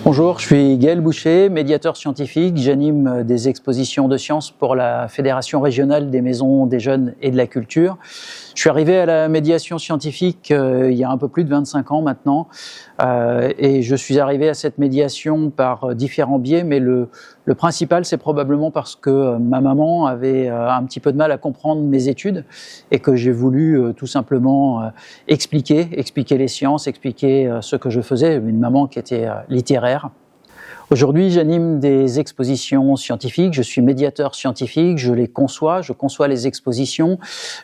Bonjour, je suis Gaël Boucher, médiateur scientifique. J'anime des expositions de sciences pour la Fédération régionale des maisons des jeunes et de la culture. Je suis arrivé à la médiation scientifique il y a un peu plus de 25 ans maintenant et je suis arrivé à cette médiation par différents biais, mais le principal c'est probablement parce que ma maman avait un petit peu de mal à comprendre mes études et que j'ai voulu tout simplement expliquer les sciences, expliquer ce que je faisais. Une maman qui était littéraire. Aujourd'hui, j'anime des expositions scientifiques, je suis médiateur scientifique, je conçois les expositions,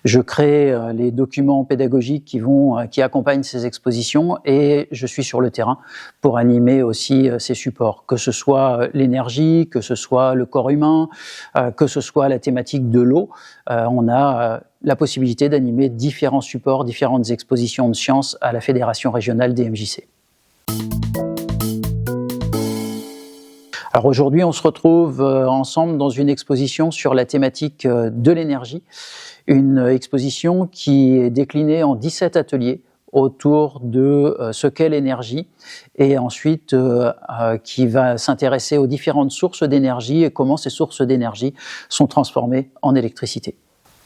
je crée les documents pédagogiques qui accompagnent ces expositions et je suis sur le terrain pour animer aussi ces supports, que ce soit l'énergie, que ce soit le corps humain, que ce soit la thématique de l'eau. On a la possibilité d'animer différents supports, différentes expositions de sciences à la Fédération régionale des MJC. Alors aujourd'hui, on se retrouve ensemble dans une exposition sur la thématique de l'énergie, une exposition qui est déclinée en 17 ateliers autour de ce qu'est l'énergie et ensuite qui va s'intéresser aux différentes sources d'énergie et comment ces sources d'énergie sont transformées en électricité.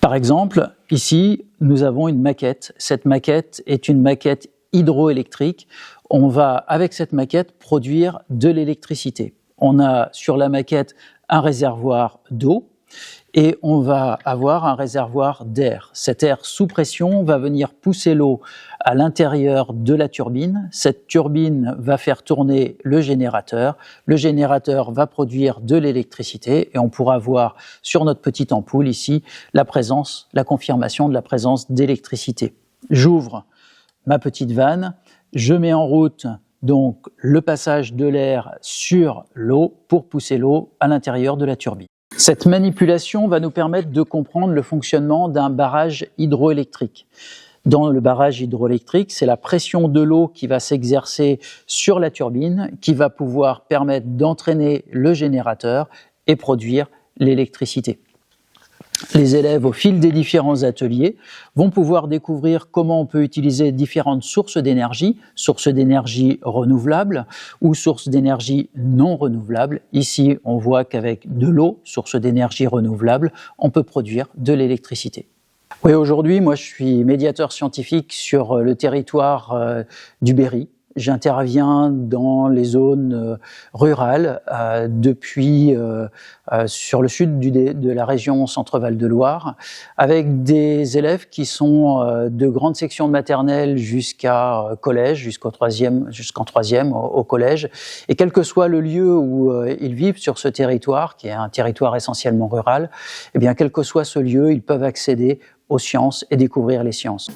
Par exemple, ici, nous avons une maquette. Cette maquette est une maquette hydroélectrique. On va, avec cette maquette, produire de l'électricité. On a sur la maquette un réservoir d'eau et on va avoir un réservoir d'air. Cet air sous pression va venir pousser l'eau à l'intérieur de la turbine. Cette turbine va faire tourner le générateur. Le générateur va produire de l'électricité et on pourra voir sur notre petite ampoule ici la confirmation de la présence d'électricité. J'ouvre ma petite vanne, je mets en route donc le passage de l'air sur l'eau pour pousser l'eau à l'intérieur de la turbine. Cette manipulation va nous permettre de comprendre le fonctionnement d'un barrage hydroélectrique. Dans le barrage hydroélectrique, c'est la pression de l'eau qui va s'exercer sur la turbine, qui va pouvoir permettre d'entraîner le générateur et produire l'électricité. Les élèves, au fil des différents ateliers, vont pouvoir découvrir comment on peut utiliser différentes sources d'énergie renouvelables ou sources d'énergie non renouvelables. Ici, on voit qu'avec de l'eau, source d'énergie renouvelable, on peut produire de l'électricité. Oui, aujourd'hui, moi, je suis médiateur scientifique sur le territoire du Berry. J'interviens dans les zones rurales depuis sur le sud de la région Centre-Val de Loire, avec des élèves qui sont de grandes sections de maternelle jusqu'à collège, jusqu'en troisième au collège. Et quel que soit le lieu où ils vivent sur ce territoire, qui est un territoire essentiellement rural, eh bien, quel que soit ce lieu, ils peuvent accéder aux sciences et découvrir les sciences.